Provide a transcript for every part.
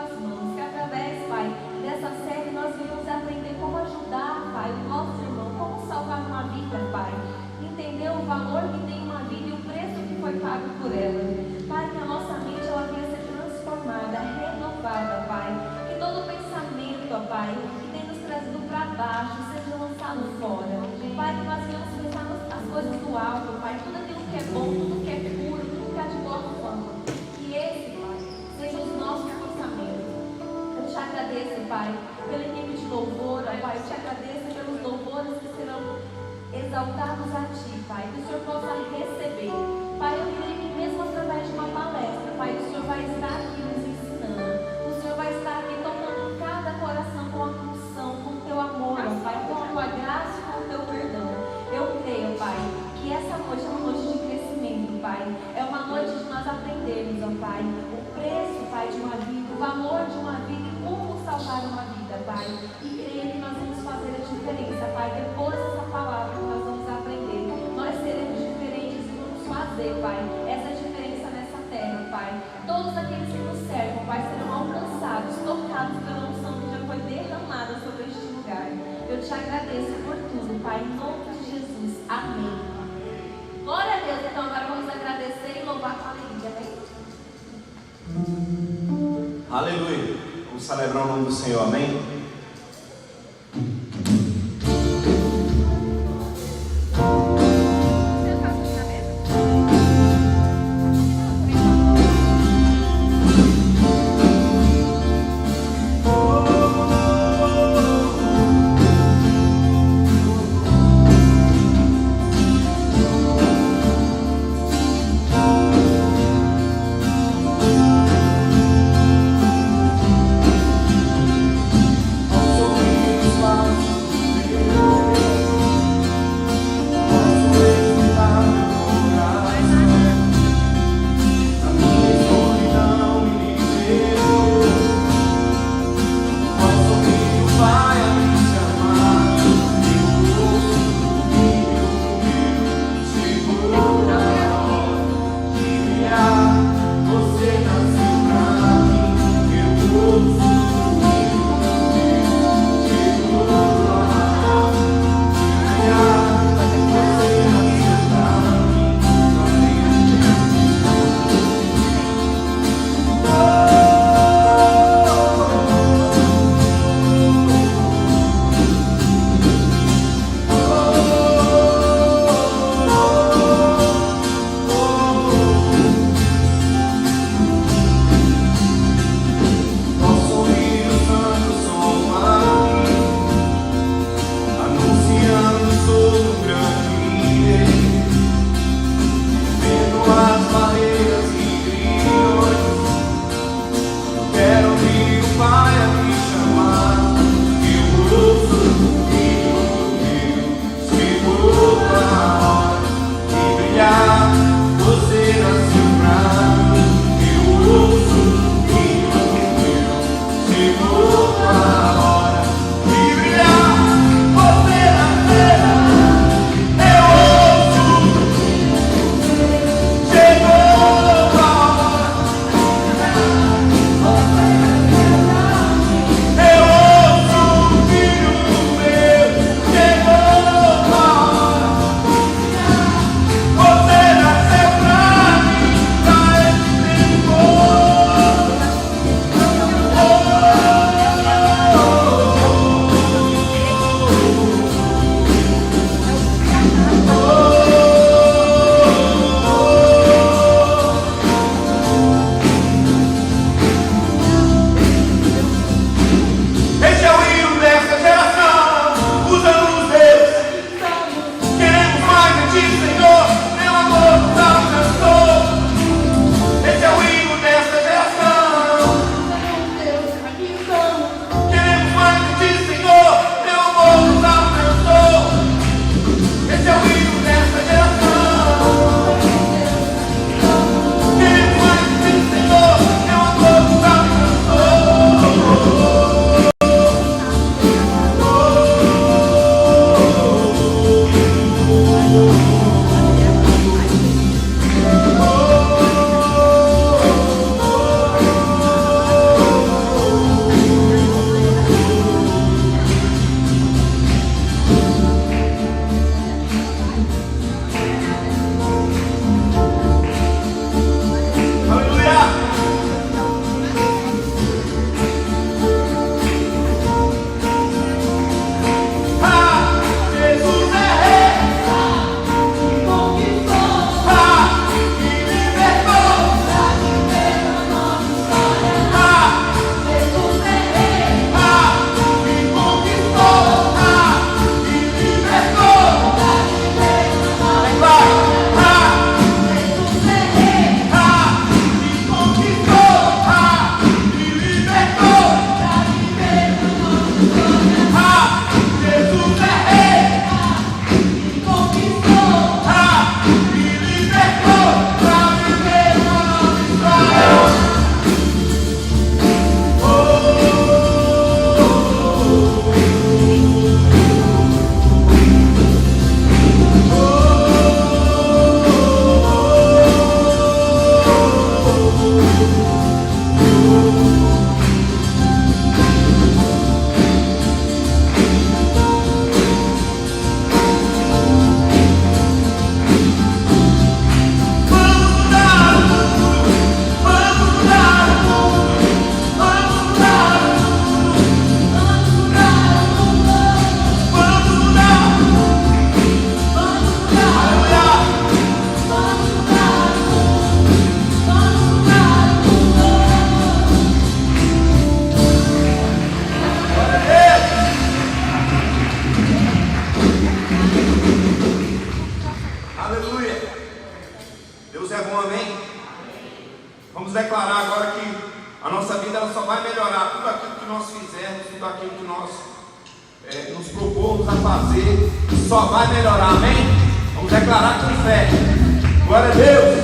tuas mãos. Que através, Pai, dessa série nós venhamos aprender como ajudar, Pai, o nosso irmão, como salvar uma vida, Pai. Entender o valor que tem uma vida e o preço que foi pago por ela. Pai, que a nossa mente ela venha ser transformada, renovada, Pai. Que todo pensamento, ó Pai, que tem nos trazido para baixo, seja lançado fora. Pai, que nós venhamos pensar nas coisas do alto, Pai, tudo aquilo que é bom, tudo que é puro, tudo que é de boa fama. Que esse, Pai, seja os nossos pensamentos. Eu te agradeço, Pai, pela equipe de louvor, ó Pai, eu te agradeço pelos louvores que serão exaltados a Ti, Pai, que o Senhor possa receber. Pai, eu creio que mesmo através de uma palestra, Pai, o Senhor vai estar aqui nos ensinando. O Senhor vai estar aqui tocando cada coração com a unção, com o Teu amor, ó Pai, com a Tua graça e com o Teu perdão. Eu creio, Pai, que essa noite é uma noite de crescimento, Pai. É uma noite de nós aprendermos, ó Pai, o preço, Pai, de uma vida, o valor de uma vida e como salvar uma vida, Pai. E creio que nós vamos fazer a diferença, Pai. Depois dessa palavra que nós vamos aprender, nós seremos diferentes e vamos fazer, Pai, essa diferença nessa terra, Pai. Todos aqueles que nos servem, Pai, serão alcançados, tocados pela unção que já foi derramada sobre este lugar. Eu te agradeço por tudo, Pai, em nome de Jesus. Amém. Glória a Deus. Então agora vamos agradecer e louvar com alegria, amém? Aleluia. Vamos celebrar o nome do Senhor, amém? só vai melhorar tudo aquilo que nós fizermos, tudo aquilo que nós nos propomos a fazer, só vai melhorar, amém? Vamos declarar com fé. Glória a Deus.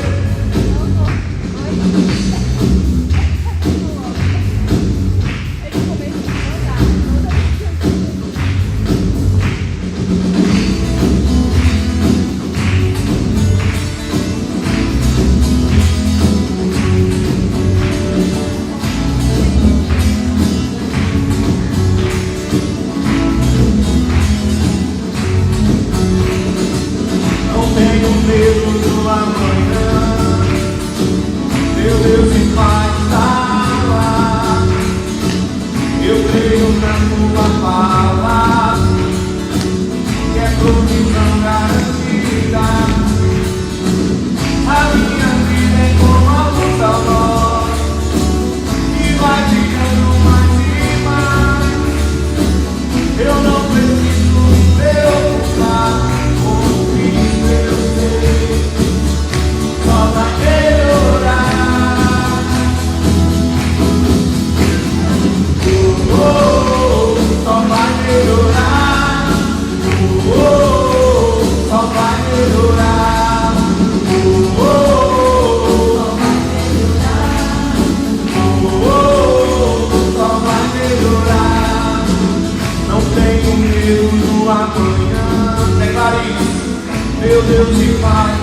Meu Deus e Pai,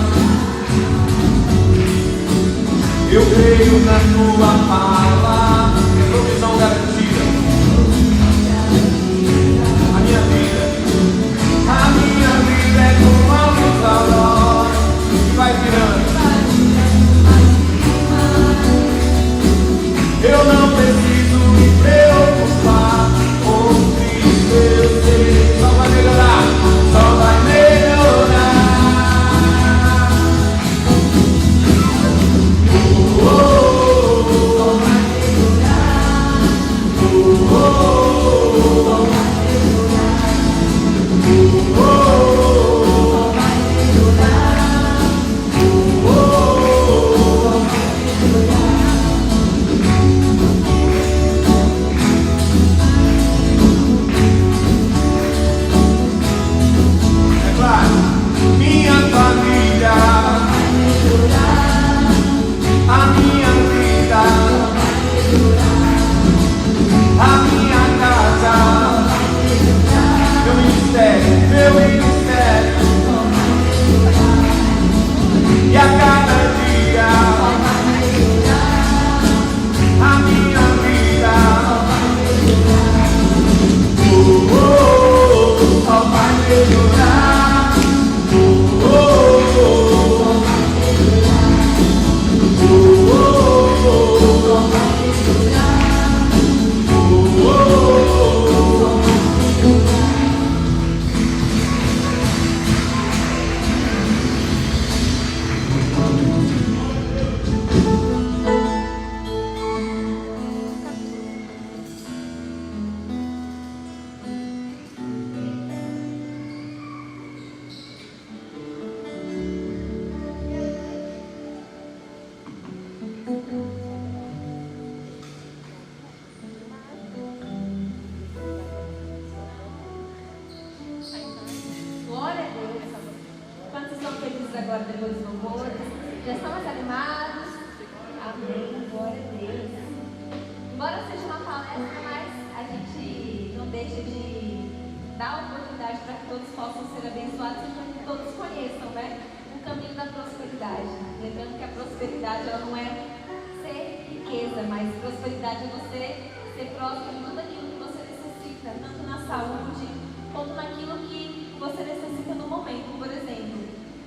eu creio na tua palavra, é provisão garantida. A minha vida é como a luz da aurora que vai virando. Eu não preciso me preocupar com Cristo, eu sei, só vai melhorar, só vai melhorar.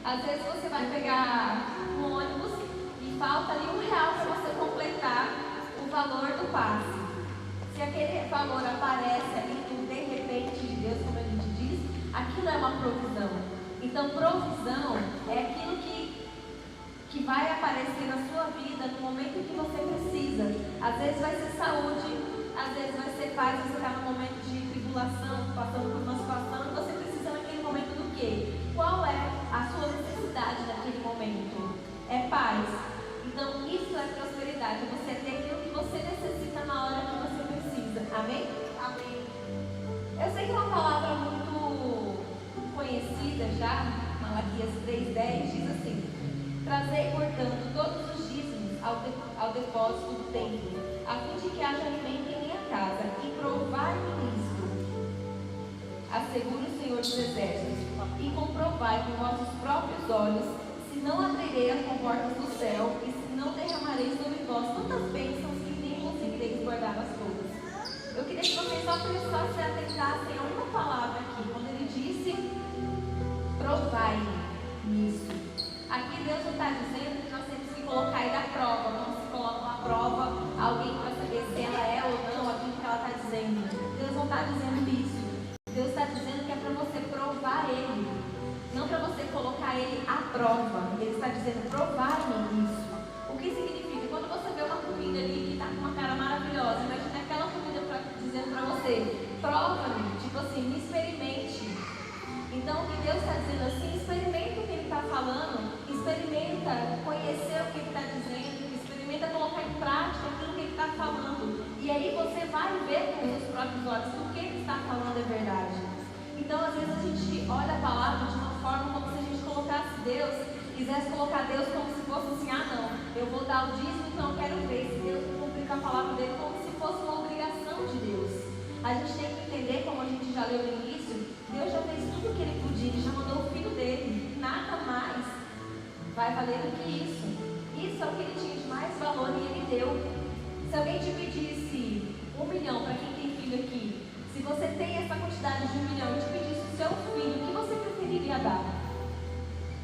Às vezes você vai pegar um ônibus e falta ali R$1 para você completar o valor do passe. Se aquele valor aparece ali de repente de Deus, como a gente diz, aquilo é uma provisão. Então provisão é aquilo que vai aparecer na sua vida no momento que você precisa. Às vezes vai ser saúde, às vezes vai ser paz, você está num momento de tribulação, passando por uma situação e você precisa naquele momento do quê? Qual é a sua necessidade naquele momento? É paz. Então isso é prosperidade, você ter aquilo que você necessita na hora assegura o Senhor dos Exércitos, e comprovai com vossos próprios olhos, se não abrirei as comportas do céu, e se não derramarei sobre vós tantas bênçãos que nem conseguireis guardá-las todas. Eu queria que vocês só se atentassem a uma palavra aqui, quando ele disse, provai nisso. Aqui Deus não está dizendo que nós temos que colocar ele à prova, como se coloca uma prova, alguém para saber se ela é ou não aquilo que ela está dizendo. Deus não está dizendo isso. Deus está dizendo que é para você provar ele, não para você colocar ele à prova. Ele está dizendo, provai-me nisso. O que significa? Quando você vê uma comida ali que está com uma cara maravilhosa, imagina aquela comida dizendo para você, prova-me, tipo assim, me experimente. Então, o que Deus está dizendo assim, experimenta o que Ele está falando, experimenta conhecer o que Ele está dizendo, experimenta colocar em prática aquilo que Ele está falando. E aí você vai ver com os seus próprios olhos que o que Ele está falando é verdade. Então, às vezes a gente olha a palavra de uma forma como se a gente colocasse Deus, quisesse colocar Deus como se fosse assim, ah não, eu vou dar o dízimo, então eu quero ver se Deus cumprir com a palavra dele como se fosse uma obrigação de Deus. A gente tem que entender, como a gente já leu no início, Deus já fez tudo o que Ele podia, Ele já mandou o Filho dele, nada mais vai valer do que isso. Isso é o que Ele tinha de mais valor e Ele deu. Se alguém te pedisse 1 milhão, para quem tem filho aqui, se você tem essa quantidade de 1 milhão e te pedisse o seu filho, o que você preferiria dar?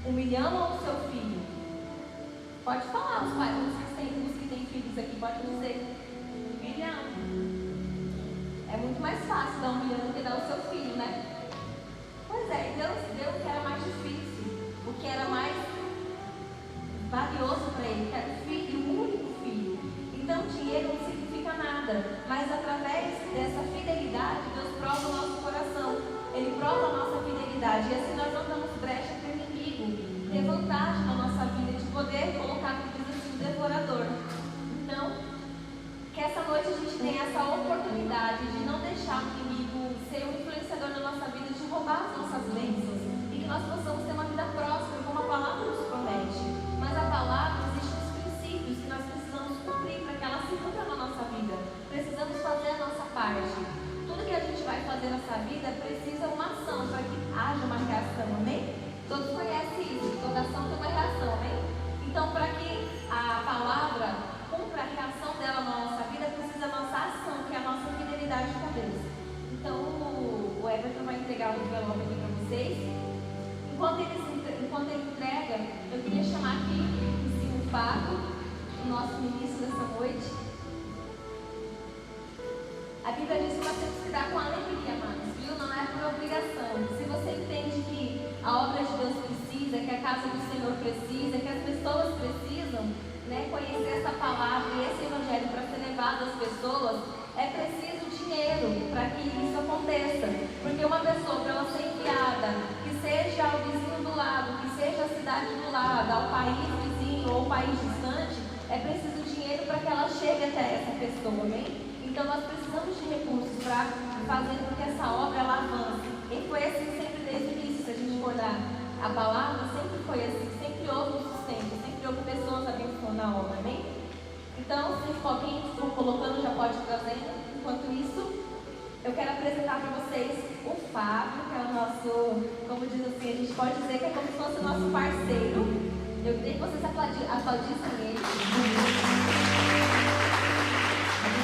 1 milhão ou o seu filho? Pode falar, os pais, os que têm filhos aqui, pode dizer 1 milhão. É muito mais fácil dar 1 milhão do que dar o seu filho, né? Pois é, Deus deu o que era mais difícil, o que era mais valioso para Ele, que era o filho, o único filho. Então, dinheiro não significa nada, mas através dessa fidelidade, Deus prova o nosso coração, Ele prova a nossa fidelidade, e assim nós não damos brecha para o inimigo ter vantagem na nossa vida, de poder colocar, como diz assim, o devorador. Então, que essa noite a gente tenha essa oportunidade de não deixar o inimigo ser um influenciador na nossa vida, de roubar as nossas bênçãos, e que nós possamos ter uma vida próspera, como a palavra nos promete. Mas a palavra, existem os princípios que nós precisamos cumprir para que ela se cumpra na nossa vida. Precisamos fazer a nossa parte. Tudo que a gente vai fazer nessa vida precisa uma ação para que haja uma reação, amém? Todos conhecem isso, que toda ação tem uma reação, amém? Então, para que a palavra cumpra a reação dela na nossa vida, precisa da nossa ação, que é a nossa fidelidade com Deus. Então, o Everton vai entregar o envelope aqui para vocês. Enquanto ele entrega, eu queria chamar aqui em cima o Fábio, o nosso ministro dessa noite. A Bíblia diz que nós temos que dar com alegria, amados, viu? Não é por obrigação. Se você entende que a obra de Deus precisa, que a casa do Senhor precisa, que as pessoas precisam, né, conhecer essa palavra e esse evangelho para ser levado às pessoas, é preciso dinheiro para que isso aconteça. Porque uma pessoa, para ela ser enviada, que seja ao vizinho do lado, que seja a cidade do lado, ao país vizinho ou país distante, é preciso dinheiro para que ela chegue até essa pessoa, amém? Então nós precisamos de recursos para fazer com que essa obra ela avance. E foi assim sempre desde o início, se a gente for dar a palavra, sempre foi assim, sempre houve um sustento, sempre houve pessoas abençoando a obra, amém? Então, se alguém for colocando, já pode ir trazendo. Enquanto isso, eu quero apresentar para vocês o Fábio, que é o nosso, como diz assim, a gente pode dizer que é como se fosse o nosso parceiro. Eu queria que vocês aplaudissem ele.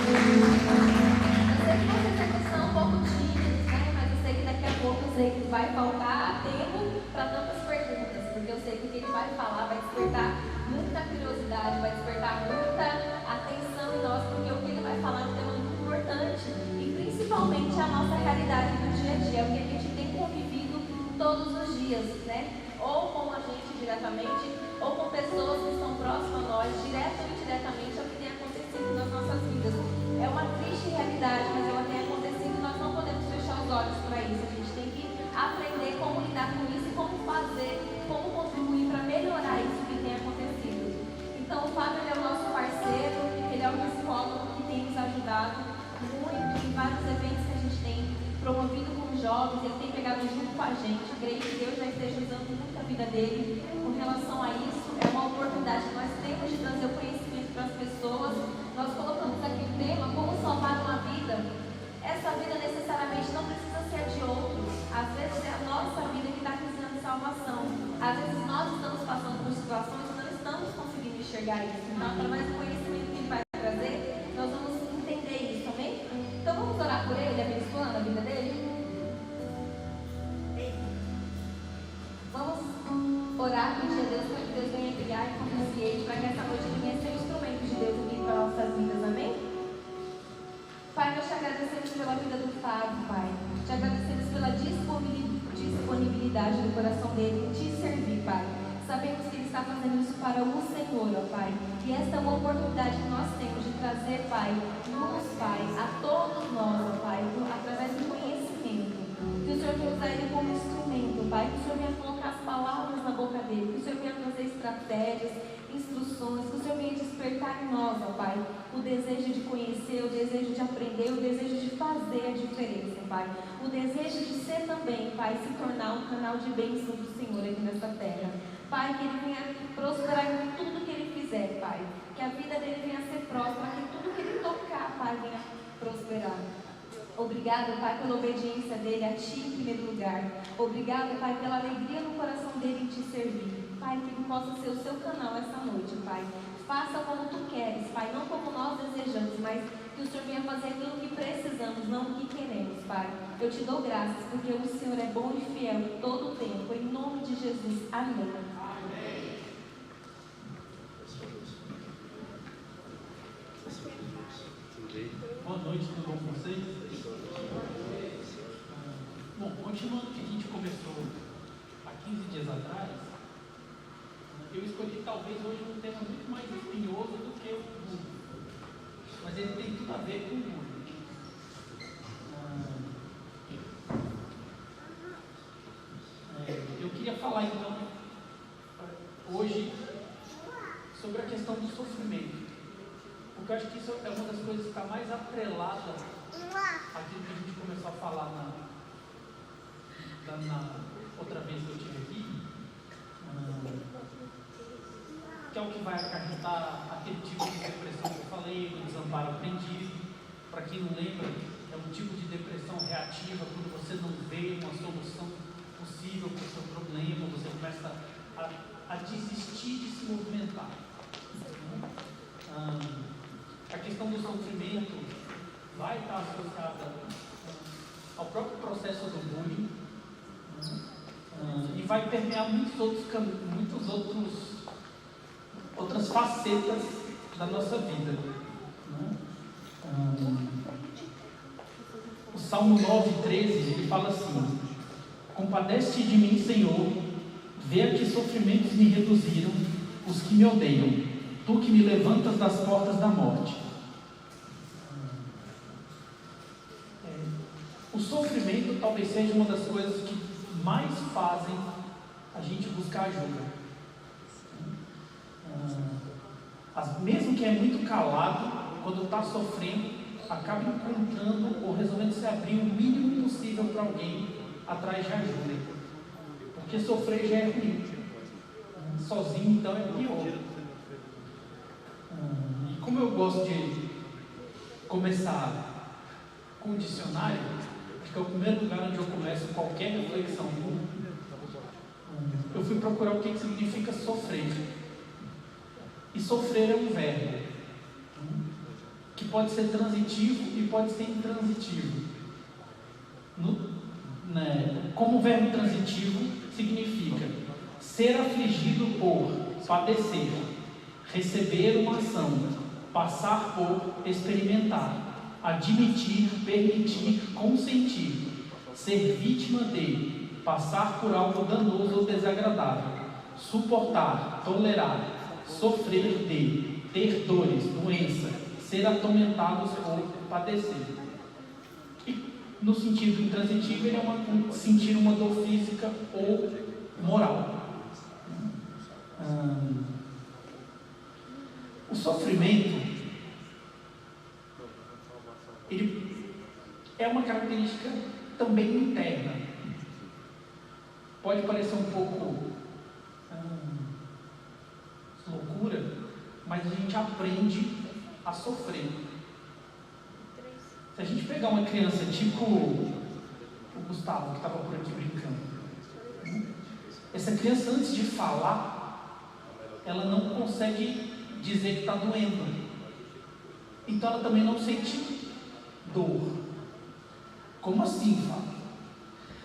Eu sei que vocês são um pouco tímidos, né? Mas eu sei que daqui a pouco eu sei que vai faltar tempo para tantas perguntas, porque eu sei que o que ele vai falar vai despertar muita curiosidade, vai despertar muita atenção em nós, porque o que ele vai falar é um tema muito importante e principalmente a nossa realidade do dia a dia, é o que a gente tem convivido todos os dias, né? Ou com a gente diretamente, ou com pessoas que estão próximas a nós, direto ou indiretamente, é o que tem acontecido nas nossas vidas. É uma triste realidade, mas ela tem acontecido e nós não podemos fechar os olhos para isso. A gente tem que aprender como lidar com isso e como fazer, como contribuir para melhorar isso que tem acontecido. Então, o Fábio é o nosso parceiro, ele é o psicólogo que tem nos ajudado muito em vários eventos que a gente tem promovido com os jovens, ele tem pegado junto com a gente. Creio que Deus já esteja usando muito a vida dele com relação a isso. É uma oportunidade que nós temos de trazer o conhecimento para as pessoas. Nós colocamos aqui o tema, como salvar uma vida. Essa vida necessariamente não precisa ser a de outros. A agradecemos pela vida do Fábio, Pai. Te agradecemos pela disponibilidade do coração dele em te servir, Pai. Sabemos que ele está fazendo isso para o Senhor, ó Pai. E esta é uma oportunidade que nós temos de trazer, Pai, luz, Pai, a todos nós, ó Pai, através do conhecimento. Que o Senhor venha usar ele como instrumento, Pai. Que o Senhor venha colocar as palavras na boca dele. Que o Senhor venha trazer estratégias, instruções. Que o Senhor venha despertar em nós, ó Pai, o desejo de conhecer, o desejo de aprender, o desejo de fazer a diferença, Pai. O desejo de ser também, Pai, se tornar um canal de bênção do Senhor aqui nesta terra. Pai, que ele venha prosperar em tudo que ele fizer, Pai. Que a vida dele venha a ser próspera, que tudo que ele tocar, Pai, venha prosperar. Obrigado, Pai, pela obediência dele a Ti em primeiro lugar. Obrigado, Pai, pela alegria no coração dele em Te servir. Pai, que ele possa ser o Seu canal essa noite, Pai. Faça como Tu queres, Pai, não como nós desejamos, mas que o Senhor venha fazer aquilo que precisamos, não o que queremos, Pai. Eu Te dou graças, porque o Senhor é bom e fiel todo o tempo. Em nome de Jesus. Amém. Boa noite, tudo bom com vocês? Bom, continuando o que a gente começou há 15 dias atrás, eu escolhi talvez hoje um tema muito mais espinhoso do que o mundo, mas ele tem tudo a ver com o mundo. Eu queria falar então hoje sobre a questão do sofrimento. Porque eu acho que isso é uma das coisas que está mais atrelada àquilo que a gente começou a falar na outra vez que eu estive aqui, que é o que vai acarretar aquele tipo de depressão que eu falei, do desamparo aprendido. Para quem não lembra, é um tipo de depressão reativa, quando você não vê uma solução possível para o seu problema, você começa a desistir de se movimentar. A questão do sofrimento vai estar associada ao próprio processo do bullying e vai permear outras facetas da nossa vida. O Salmo 9:13 ele fala assim: compadece-te de mim, Senhor, vê a que sofrimentos me reduziram os que me odeiam, tu que me levantas das portas da morte. O sofrimento talvez seja uma das coisas que mais fazem a gente buscar ajuda. Mesmo que é muito calado, quando está sofrendo, acaba encontrando ou resolvendo se abrir o mínimo possível para alguém atrás de ajuda. Porque sofrer já é ruim. Sozinho então é pior. E como eu gosto de começar com o dicionário, acho que é o primeiro lugar onde eu começo qualquer reflexão. Eu fui procurar o que significa sofrer. E sofrer é um verbo que pode ser transitivo e pode ser intransitivo. Como verbo transitivo significa ser afligido por, padecer, receber uma ação, passar por, experimentar, admitir, permitir, consentir, ser vítima de, passar por algo danoso ou desagradável, suportar, tolerar, sofrer de, ter dores, doença, ser atormentados ou padecer. E no sentido intransitivo, ele é sentir uma dor física ou moral. O sofrimento, ele é uma característica também interna. Pode parecer um pouco loucura, mas a gente aprende a sofrer. Se a gente pegar uma criança tipo o Gustavo, que estava por aqui brincando, essa criança, antes de falar, ela não consegue dizer que está doendo, então ela também não sente dor. Como assim, Fábio?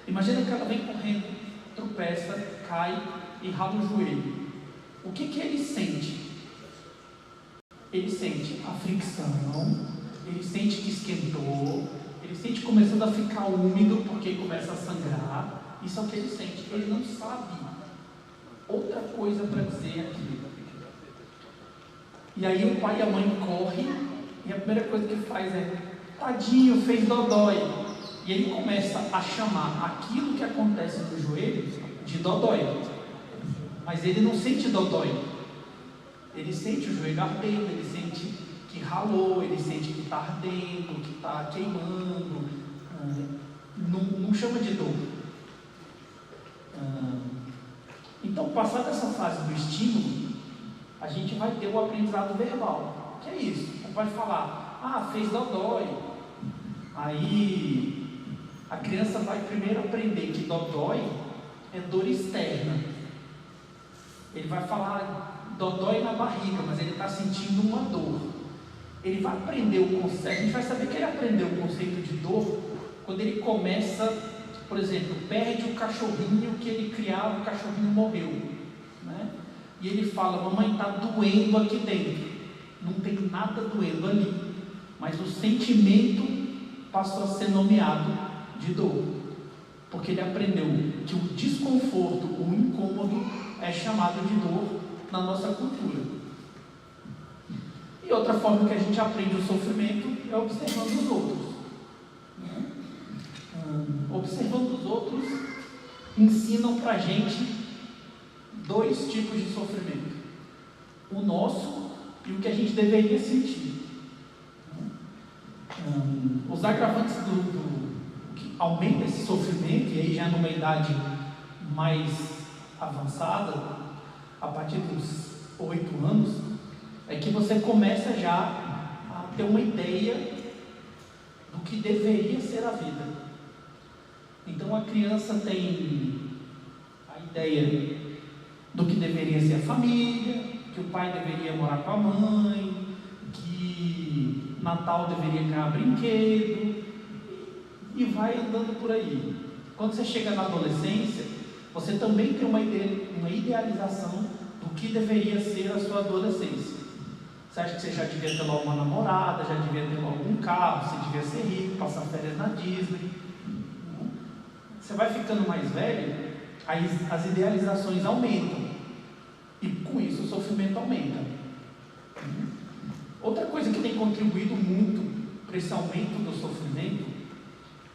Imagina que ela vem correndo, tropeça, cai e rala o joelho. O que ele sente? Ele sente a fricção, ele sente que esquentou, Ele sente começando a ficar úmido porque começa a sangrar. Isso é o que ele sente. Ele não sabe outra coisa para dizer aquilo. E aí o pai e a mãe correm e a primeira coisa que faz é: tadinho, fez dodói. E ele começa a chamar aquilo que acontece no joelho de dodói. Mas ele não sente dodói. Ele sente o joelho ardendo, ele sente que ralou, ele sente que está ardendo, que está queimando. Não chama de dor. Então, passada essa fase do estímulo, a gente vai ter o aprendizado verbal. Que é isso? Vai falar: fez dodói. Aí a criança vai primeiro aprender que dodói é dor externa. Ele vai falar dodói na barriga, mas ele está sentindo uma dor. Ele vai aprender o conceito. A gente vai saber que ele aprendeu o conceito de dor quando ele começa, por exemplo, perde o cachorrinho que ele criava, o cachorrinho morreu, né? E ele fala: mamãe, está doendo aqui dentro. Não tem nada doendo ali, mas o sentimento passou a ser nomeado de dor, porque ele aprendeu que o desconforto, o incômodo é chamado de dor na nossa cultura. E outra forma que a gente aprende o sofrimento é observando os outros. Observando os outros ensinam para a gente dois tipos de sofrimento: o nosso e o que a gente deveria sentir. Os agravantes que aumenta esse sofrimento, e aí já numa idade mais avançada, a partir dos 8 anos, é que você começa já a ter uma ideia do que deveria ser a vida. Então a criança tem a ideia do que deveria ser a família, que o pai deveria morar com a mãe, que Natal deveria ganhar brinquedo, e vai andando por aí. Quando você chega na adolescência, você também tem uma idealização do que deveria ser a sua adolescência. Você acha que você já devia ter logo uma namorada, já devia ter logo um carro, você devia ser rico, passar férias na Disney. Você vai ficando mais velho, aí as idealizações aumentam, e com isso o sofrimento aumenta. Outra coisa que tem contribuído muito para esse aumento do sofrimento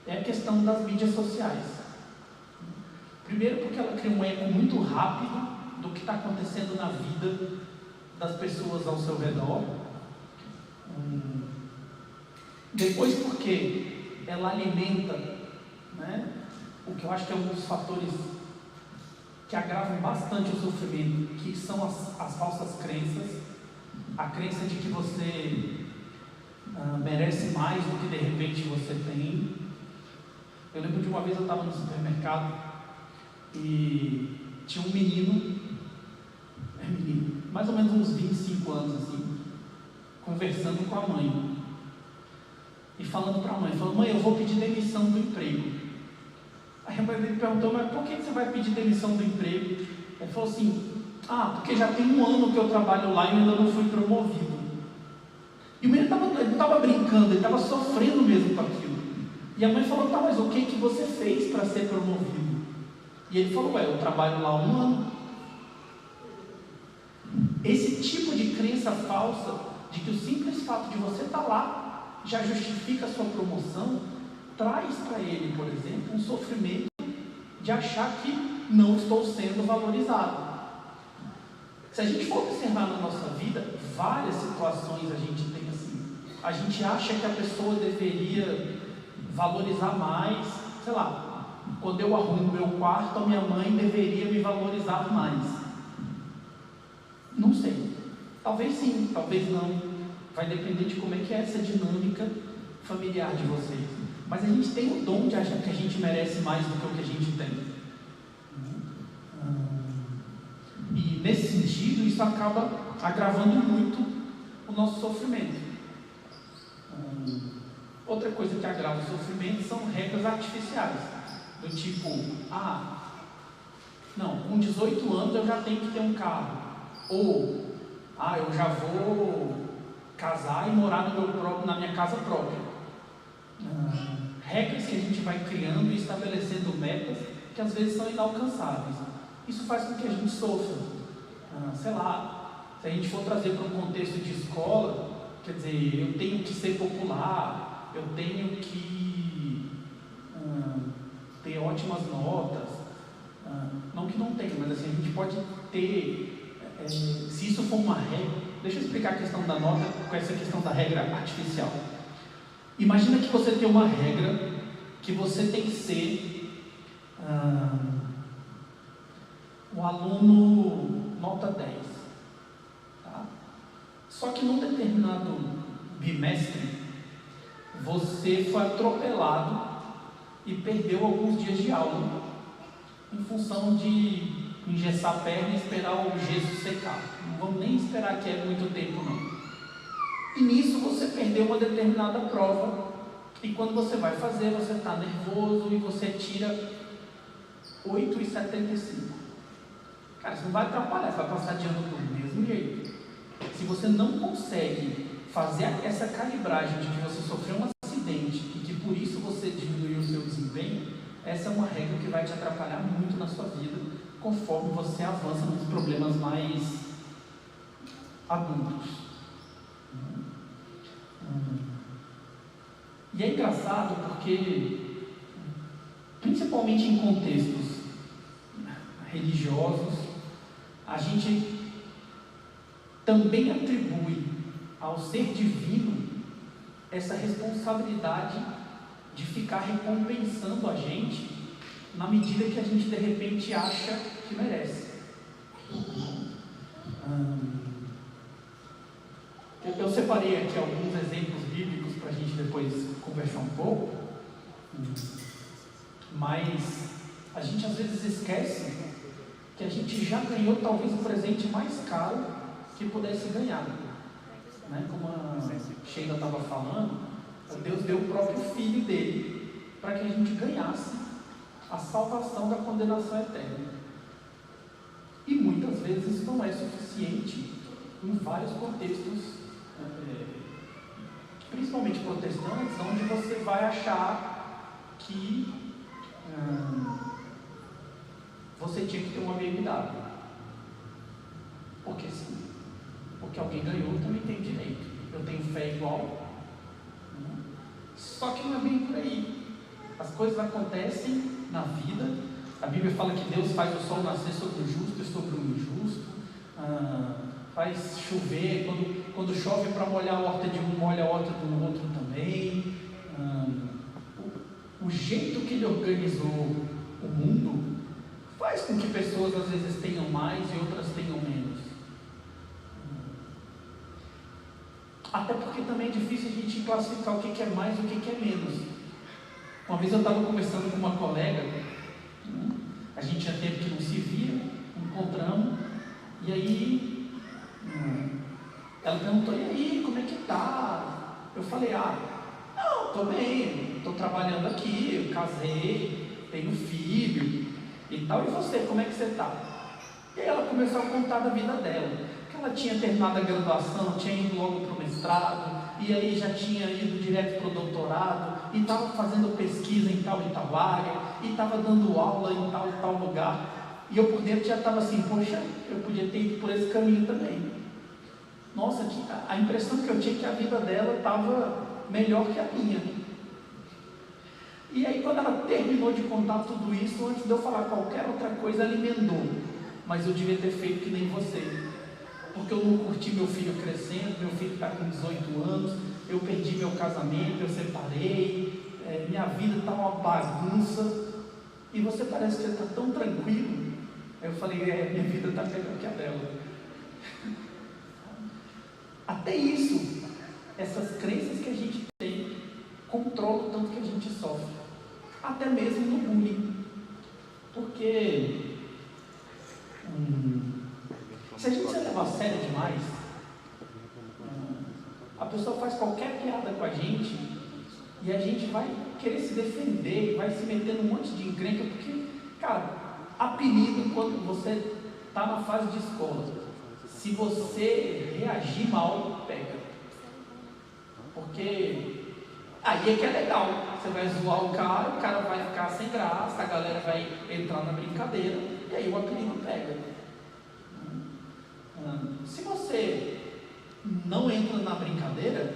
é a questão das mídias sociais. Primeiro, porque ela cria um eco muito rápido do que está acontecendo na vida das pessoas ao seu redor. Depois, porque ela alimenta, né, o que eu acho que é um dos fatores que agravam bastante o sofrimento, que são as falsas crenças. A crença de que você merece mais do que de repente você tem. Eu lembro de uma vez eu estava no supermercado e tinha um menino, mais ou menos uns 25 anos assim, conversando com a mãe e falando para a mãe, falou: mãe, eu vou pedir demissão do emprego. Aí a mãe dele perguntou: mas por que você vai pedir demissão do emprego? Ele falou assim: porque já tem 1 ano que eu trabalho lá e eu ainda não fui promovido. E o menino não estava brincando, ele estava sofrendo mesmo com aquilo. E a mãe falou: tá, mas o que você fez para ser promovido? E ele falou: eu trabalho lá 1 ano. Esse tipo de crença falsa, de que o simples fato de você estar lá já justifica a sua promoção, traz para ele, por exemplo, um sofrimento de achar que não estou sendo valorizado. Se a gente for observar na nossa vida, várias situações a gente tem assim. A gente acha que a pessoa deveria valorizar mais, sei lá, quando eu arrumo meu quarto, a minha mãe deveria me valorizar mais. Não sei. Talvez sim, talvez não. Vai depender de como é que é essa dinâmica familiar de vocês. Mas a gente tem o dom de achar que a gente merece mais do que o que a gente tem. E nesse sentido, isso acaba agravando muito o nosso sofrimento. Outra coisa que agrava o sofrimento são regras artificiais, do tipo: não, com 18 anos eu já tenho que ter um carro, ou eu já vou casar e morar na minha casa própria. gente vai criando e estabelecendo metas que às vezes são inalcançáveis. Isso faz com que a gente sofra. Sei lá, se a gente for trazer para um contexto de escola, quer dizer, eu tenho que ser popular, eu tenho que ter ótimas notas, não que não tenha, mas assim, a gente pode ter, se isso for uma regra, deixa eu explicar a questão da nota com essa questão da regra artificial. Imagina que você tem uma regra que você tem que ser um aluno nota 10, tá? Só que num determinado bimestre você foi atropelado e perdeu alguns dias de aula em função de engessar a perna e esperar o gesso secar. Não vamos nem esperar que é muito tempo não. E nisso você perdeu uma determinada prova, e quando você vai fazer, você está nervoso e você tira 8,75. Cara, isso não vai atrapalhar, você vai passar de ano do mesmo jeito. Se você não consegue fazer essa calibragem de que você sofreu um acidente e que por isso você diminuiu o seu desempenho, essa é uma regra que vai te atrapalhar muito na sua vida, conforme você avança nos problemas mais adultos. E é engraçado porque, principalmente em contextos religiosos, a gente também atribui ao ser divino essa responsabilidade de ficar recompensando a gente na medida que a gente de repente acha que merece. Eu separei aqui alguns exemplos bíblicos para a gente depois conversar um pouco, mas a gente às vezes esquece que a gente já ganhou talvez o presente mais caro que pudesse ganhar, né? Como a Sheila estava falando, Deus deu o próprio Filho dele para que a gente ganhasse a salvação da condenação eterna. E muitas vezes isso não é suficiente em vários contextos, principalmente protestantes, onde você vai achar que você tinha que ter uma BMW. Porque sim, porque alguém ganhou, eu também tenho direito. Eu tenho fé igual. Só que não é bem por aí. As coisas acontecem na vida. A Bíblia fala que Deus faz o sol nascer sobre o justo e sobre o injusto, faz chover, quando chove para molhar a horta de um, molha a horta do outro também. O jeito que Ele organizou o mundo faz com que pessoas às vezes tenham mais e outras tenham menos. Até porque também é difícil a gente classificar o que é mais e o que é menos. Uma vez eu estava conversando com uma colega, a gente já tempo que não se via, encontramos, e aí ela perguntou, e aí, como é que tá? Eu falei, não, estou bem, estou trabalhando aqui, eu casei, tenho filho e tal, e você, como é que você está? E aí ela começou a contar da vida dela, que ela tinha terminado a graduação, tinha ido logo para o mestrado, e aí já tinha ido direto para o doutorado, e estava fazendo pesquisa em tal e tal área, e estava dando aula em tal e tal lugar, e eu por dentro já estava assim, poxa, eu podia ter ido por esse caminho também. Nossa, a impressão que eu tinha é que a vida dela estava melhor que a minha. E aí quando ela terminou de contar tudo isso, antes de eu falar qualquer outra coisa, ela emendou, mas eu devia ter feito que nem você, porque eu não curti meu filho crescendo, meu filho está com 18 anos, eu perdi meu casamento, eu separei, minha vida está uma bagunça, e você parece que está tão tranquilo. Aí eu falei, minha vida está melhor que a dela. Até isso, essas crenças que a gente tem, controlam o tanto que a gente sofre, até mesmo no bullying, porque se a gente se levar a sério demais, a pessoa faz qualquer piada com a gente e a gente vai querer se defender, vai se meter num monte de encrenca, porque, cara, apelido quando você está na fase de escola, se você reagir mal, pega. Porque Aí é que é legal, você vai zoar o cara vai ficar sem graça, a galera vai entrar na brincadeira, e aí o apelido pega. Se você não entra na brincadeira,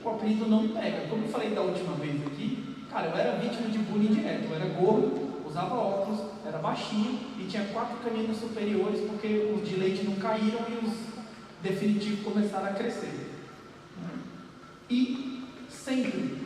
o apelido não pega. Como eu falei da última vez aqui, cara, eu era vítima de bullying direto, eu era gordo, usava óculos, era baixinho e tinha 4 caninos superiores porque os de leite não caíram e os definitivos começaram a crescer. E sempre